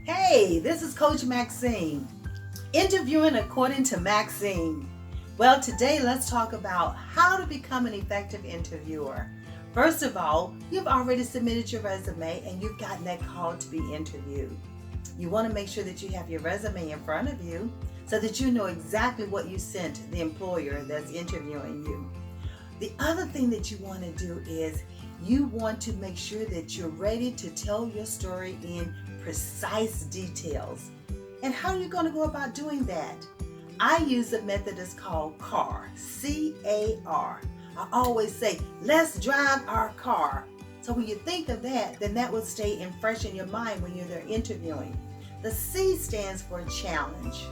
Hey, this is Coach Maxine, interviewing according to Maxine. Well, today let's talk about how to become an effective interviewer. First of all, you've already submitted your resume and you've gotten that call to be interviewed. You want to make sure that you have your resume in front of you so that you know exactly what you sent the employer that's interviewing you. The other thing that you want to do is you want to make sure that you're ready to tell your story in precise details. And how are you going to go about doing that? I use a method that's called CAR, C-A-R. I always say, let's drive our car. So when you think of that, then that will stay in fresh in your mind when you're there interviewing. The C stands for challenge.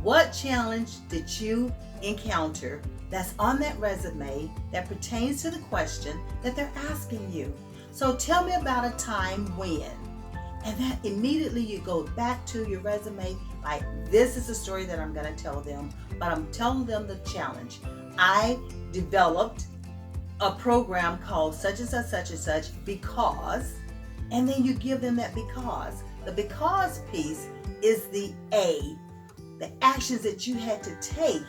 What challenge did you encounter that's on that resume that pertains to the question that they're asking you? So tell me about a time when. And that immediately you go back to your resume like, this is the story that I'm going to tell them, but I'm telling them the challenge. I developed a program called such and such because, and then you give them that because. The because piece is the A, the actions that you had to take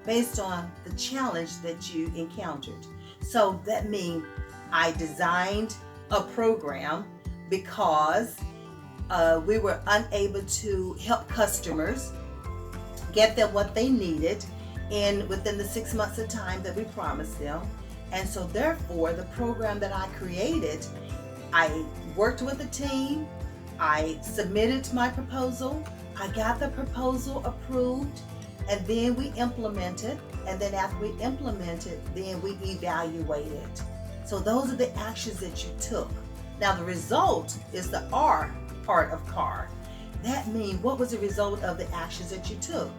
based on the challenge that you encountered. So that means I designed a program because we were unable to help customers get them what they needed within the 6 months of time that we promised them. And so therefore, the program that I created, I worked with a team, I submitted my proposal, I got the proposal approved, and then we implemented, and then after we implemented, then we evaluated. So those are the actions that you took. Now the result is the R part of CAR. That means, what was the result of the actions that you took?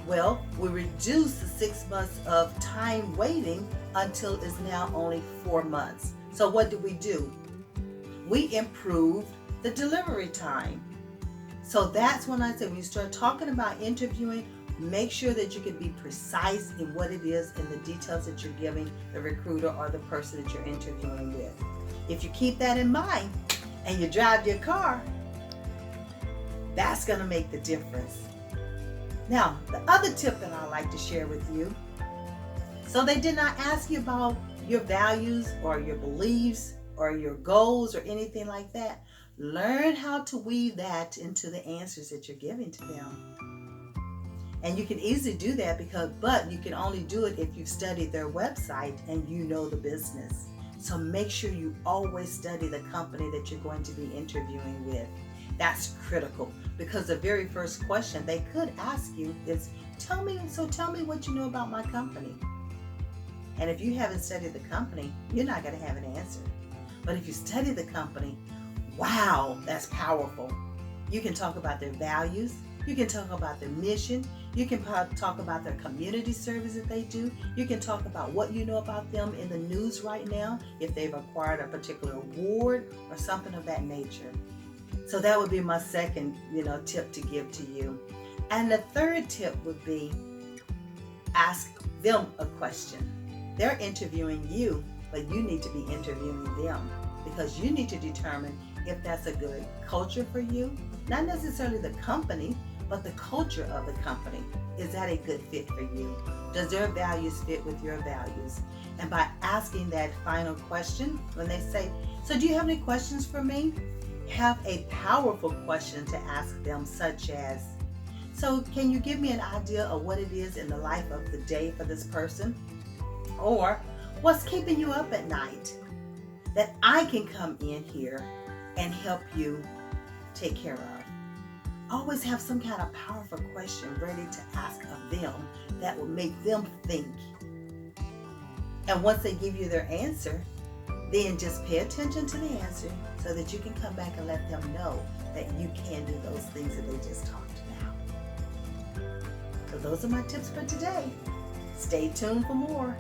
Well, we reduced the 6 months of time waiting until it's now only 4 months. So what did we do? We improved the delivery time. So that's when I said, when you start talking about interviewing, make sure that you can be precise in what it is and the details that you're giving the recruiter or the person that you're interviewing with. If you keep that in mind and you drive your car, that's going to make the difference. Now, the other tip that I like to share with you, so they did not ask you about your values or your beliefs or your goals or anything like that. Learn how to weave that into the answers that you're giving to them. And you can easily do that but you can only do it if you've studied their website and you know the business. So make sure you always study the company that you're going to be interviewing with. That's critical, because the very first question they could ask you is, tell me what you know about my company. And if you haven't studied the company, you're not going to have an answer. But if you study the company, wow, that's powerful. You can talk about their values. You can talk about their mission. You can talk about their community service that they do. You can talk about what you know about them in the news right now, if they've acquired a particular award or something of that nature. So that would be my second, tip to give to you. And the third tip would be, ask them a question. They're interviewing you, but you need to be interviewing them, because you need to determine if that's a good culture for you. Not necessarily the company, but the culture of the company. Is that a good fit for you? Does their values fit with your values? And by asking that final question, when they say, so do you have any questions for me? Have a powerful question to ask them, such as, so can you give me an idea of what it is in the life of the day for this person? Or what's keeping you up at night that I can come in here and help you take care of? Always have some kind of powerful question ready to ask of them that will make them think. And once they give you their answer, then just pay attention to the answer so that you can come back and let them know that you can do those things that they just talked about. So those are my tips for today. Stay tuned for more.